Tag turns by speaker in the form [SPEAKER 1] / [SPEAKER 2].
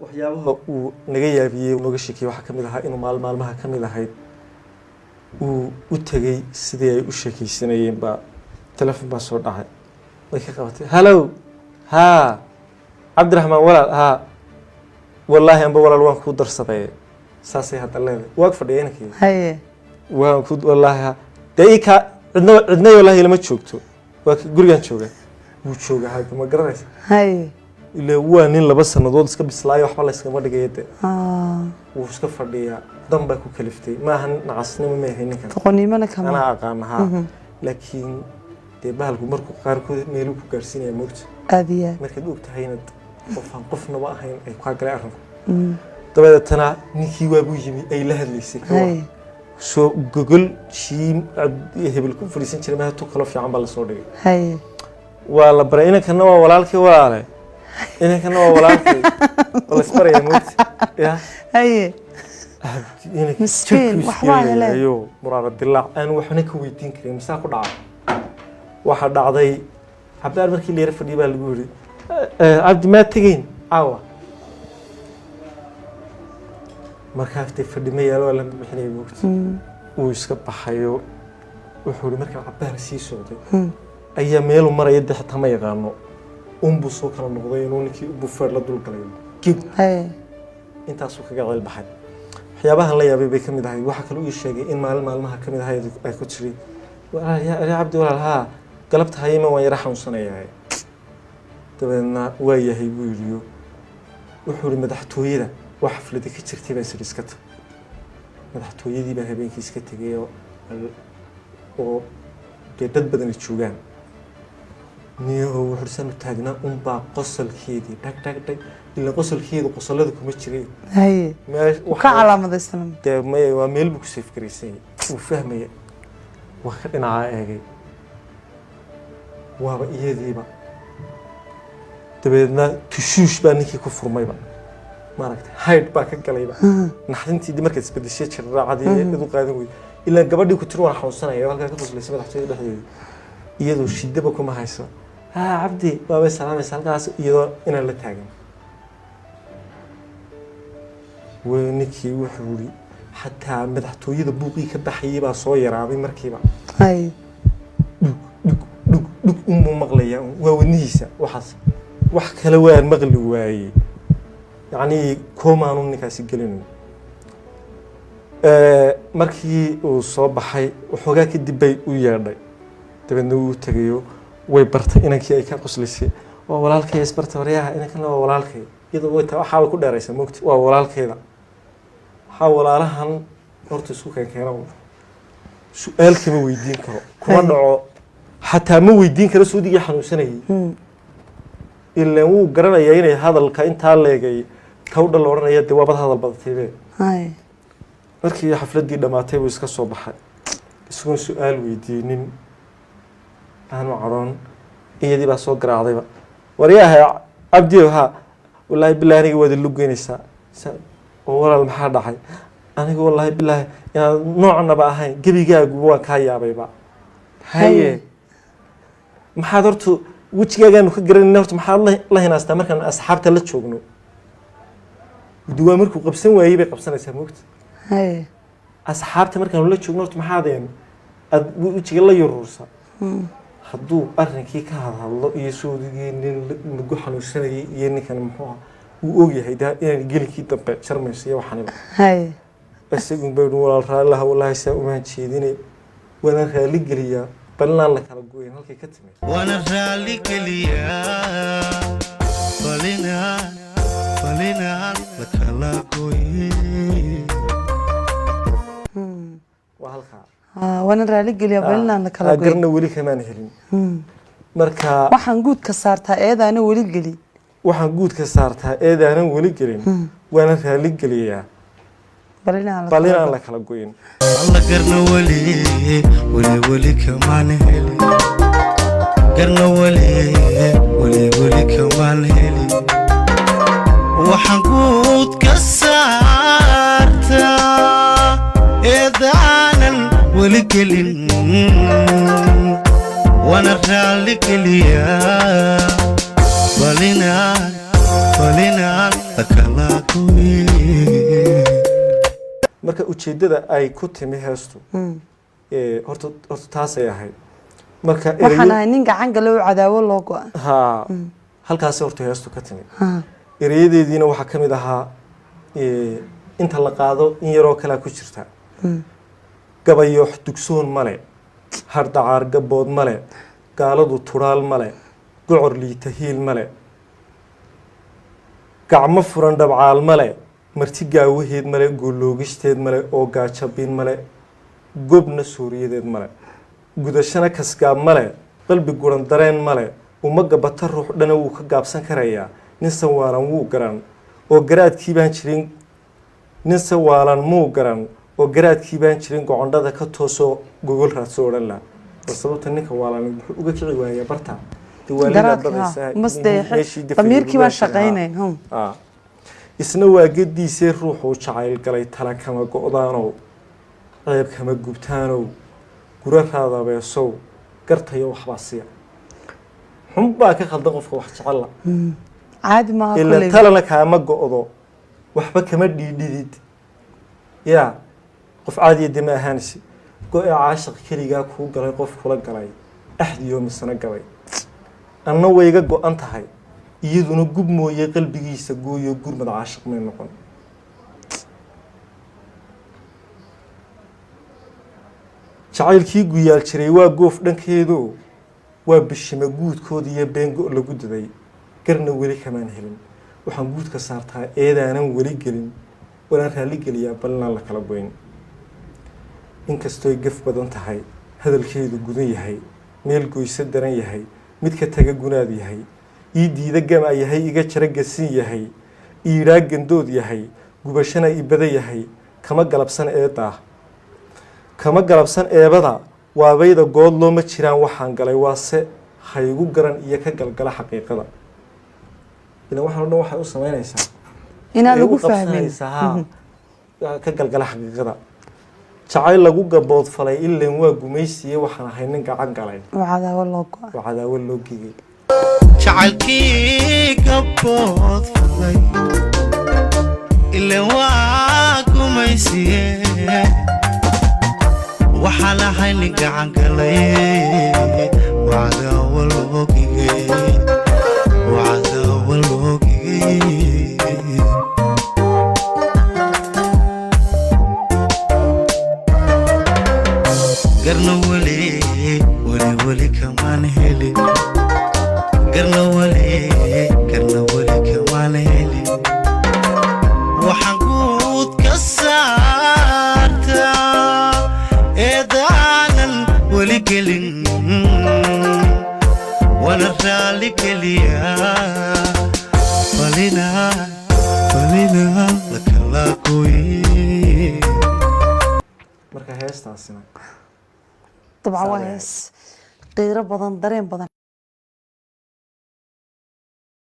[SPEAKER 1] waxyaabaha uu naga yaabiyay nooga sheekay waxa kamid ahaa inuu maalmaha kamid ahayd uu u tagay sidii ay u sheekaysanayeen ba telefoon baa soo dhacay way ka qabatay hello ha Cabdiraxmaan walaal ha wallahi amba walaal waan ku darsaday saasay hadda leedahay waag fadhiyeenkii
[SPEAKER 2] haye
[SPEAKER 1] waan ku wallahi deeyka cidna wallahi lama joogto waa gurigan jooga wuu jooga hadda ma garanaysa
[SPEAKER 2] haye
[SPEAKER 1] ilaa waa nin laba sanadood iska bislaayo waxba la iska dhigayay wuu iska fadhiyaa damba ku kaliftay ma ahan nacasnimo ma yahay ninkan
[SPEAKER 2] qoonimana kama
[SPEAKER 1] ana aqaanaha laakiin de bahalku markuu qaarkood meelu ku gaarsiinaya moogta
[SPEAKER 2] aadiya
[SPEAKER 1] markaad og tahay inaad qofna waa ahayn ay ku galay arrin dabadeetana ninkii waa buu yimi ay la hadlaysay soo google shiim hebel ku fariisan jiray ma tu kala fiican baa la soo dhigay
[SPEAKER 2] haye
[SPEAKER 1] waa la baray inankan waa walaalkii walaale inankan waa walaalkii wala isbaraya moogta ya
[SPEAKER 2] haye
[SPEAKER 1] مسكين وحواه ايوه مراد الله انا waxna ka weydiin karay misaa ku dhacay waxa dhacday habdaar markii leer fadhiyo baa lagu yiri abdi ma tageen awa markaa ay fadhimay yaalo la bixinay waqti uu iska baxayo wuxuu markaa habdaar sii socday ayaa meel uu maray xitaa ma yaqaano buu soo kala noqday inuu ninkii u buufar la dul galay kib intaas uu kaga qeyl baxay waxyaabahan la yaabay bay kamid ahay waxa kale uu sheegay in maalmaha kamid ahay ay ku jiray ya abdi walaal ha galabta hayma waan yara xanuunsanayaa dabeedna waa yahay buu yiri wuxuu madaxtooyada wax xaflada ka jirtay baa iska tag madaxtooyadii baa habeenkii iska tagay oo dad badan joogaan niyo wuxuu taagnaa baa qosolkeedii dhag ila qosolkeedu qosolada kuma jireen
[SPEAKER 2] haye ka calaamadaysan
[SPEAKER 1] waa meel buu ku saf gareysay uu fahmay wax ka dhinaca eegay waaba iyadiiba dabeedna tushuush baa ninkii ku furmayba maaragtay hayd baa ka galayba naxdintii markay isbedeshay jirraacadii idu qaadan weey ilaa gabadhii ku tir waan xanuunsanaya halka ka qoslaysay madaxtooyada dhexdeeda iyadoo shidaba kuma hayso abdi waa salaamay halkaas iyadoo inaan la taagan وينكي وحوري حتى مدحتوية بوقي كبحية بقى صاير عظيم مركبة
[SPEAKER 2] هاي
[SPEAKER 1] دك مغلية ونيسة وحص وحكلوان مغلواي يعني كوما نونك هسجلين مركي وصباحي وحوجاك الدبي وياردي تبنو تجيو ويبرت إنك أي كقصلسي وولالك يسبرت وريها إنك أنا وولالك إذا وحاول كل رئيس موقت وولالك هذا حاول علىهم أرتسو كان سؤال كم ويدين كرو كمان حتى مو ويدين كرو سودي يحنوسنه إلا هو قرنا يعني هذا الكائن تالله جاي كود اللورنا يد وابد هذا البطيء
[SPEAKER 2] هاي
[SPEAKER 1] مركي حفلة دي لما تبي يسكت صباح يسكون سؤال ويدينين أنا عران إيه دي بس وقرا عظيمة وريها أبديها والله بالله أنا جواد اللوجين ولا المحل حي أنا والله بالله يعني نوعنا بقى هاي جبي جا جوا كايا بيبا هاي محاضرته وش جا نخجرين نورت محل الله هنا استمر كان أصحاب تلت شغنو ودوامركو قبسن ويبي قبسن يسموكت
[SPEAKER 2] هاي
[SPEAKER 1] أصحاب تمر كانوا لا شغنو نورت محاضين وش جا الله يروسا حدو أرنكي كهذا الله يسود ينين نجوحنا السنة يني كان محوها وأوجي هيدا يعني جيل كي تبع شرمسية وحنيبة
[SPEAKER 2] هاي
[SPEAKER 1] بس يقول بيقول والله الله والله يسوي ما تشيدني وأنا خالي قليا بلنا لك على جوين هالكي كتمي
[SPEAKER 3] وأنا خالي قليا بلنا لك على جوين
[SPEAKER 1] وهالخا
[SPEAKER 2] وانا رالي قليا بلنا لك على جوين
[SPEAKER 1] قرنا ولي كمان هلين مركا
[SPEAKER 2] waxaan guud ka saartaa eedaana wali gali
[SPEAKER 1] waxaan guud ka saartaa eedaana wali galin waana raali galiyaa balina la kala goyn
[SPEAKER 3] alla garna wali kamaan heli garna wali kamaan heli waxaan guud ka saartaa eedaana wali galin وانا رالي كليا بلنا lakala gooye
[SPEAKER 1] marka ujeedada ay ku timi heestu horta taasay ahayd marka
[SPEAKER 2] waxaan ahay nin gacan gale oo cadaawo loo go'a
[SPEAKER 1] ha halkaas horta heestu ka timi erayadeediina waxaa ka mid ahaa inta la qaado in yaroo kale ku jirta gabayo dugsoon male hardacaar gabood male gaaladu turaal male gocor liita hiil male gacmo furan dhabcaal male marti gaawaheed male gooloogisteed male oo gaajabin male gobna suuriyadeed male gudashana kasgaab male qalbi guran dareen male uma gabata ruux dhana wuu ka gaabsan karayaa nin sawaalan wuu garan oo garaadkii baan jirin nin sawaalan muu garan oo garaadkii baan jirin gocondhada ka toosoo gogol raadso odhan la sababta ninka waalan wuxuu uga kici waayaa barta
[SPEAKER 2] damiirkii baan shaqaynayn
[SPEAKER 1] isna waa gediisee ruuxuu jacayl galay tala kama go'daanow ceeb kama gubtaanow gura raadabeesow gartayo waxbaa siya xun baa ka khaldan qofka wax jecella
[SPEAKER 2] caadi maaha
[SPEAKER 1] ila talana kaama go'do waxba kama dhiidhidid yaa qof caadiya dima ahaansi go'e caashiq keligaa kuu galay qof kula galay axdiyo misana galay anna wayga go'an tahay iyaduna gub mooye qalbigiisa gooyo gurmad caashiq may noqon jacaylkii guyaal jiray waa goof dhankeedo waa bishima guudkooda iyo beengo lagu daday garna weli kamaan helin waxaan guudka saartaa eedaanan weli gelin walaan raalli geliyaa balinaan la kala goyn inkastooy gaf badan tahay hadalkeedu gudan yahay meel goyso daran yahay midka taga gunaad yahay ii diida gama yahay iga jara gasin yahay iidhaa gandood yahay gubashana ibada yahay kama galabsan eedaa kama galabsan eebada waabayda good looma jiraan waxaan galay waase haygu garan iyo ka galgala xaqiiqada ila waxaan dhan waxay u sameynaysaa
[SPEAKER 2] inaan lagu fahmin
[SPEAKER 1] ka galgala xaqiiqada jacayl lagu gabood falay ileen waa gumaysiye waxaan ahay nin gacan galay
[SPEAKER 2] cadaawo loo go'a
[SPEAKER 1] cadaawo loo gigay
[SPEAKER 3] jacaylkii gabood falay ileen waa gumaysiye waxaan ahay nin gacan galay cadaawo loo gigay cadaawo loo gigay garna weli kamaan helin garna weli kamaan helin waxaan guud ka saartaa eedaanan weli gelin wana raalli geliyaa falina lakala gooye
[SPEAKER 1] marka heestaasina
[SPEAKER 2] طبعا واس قيرة بدن درين بدن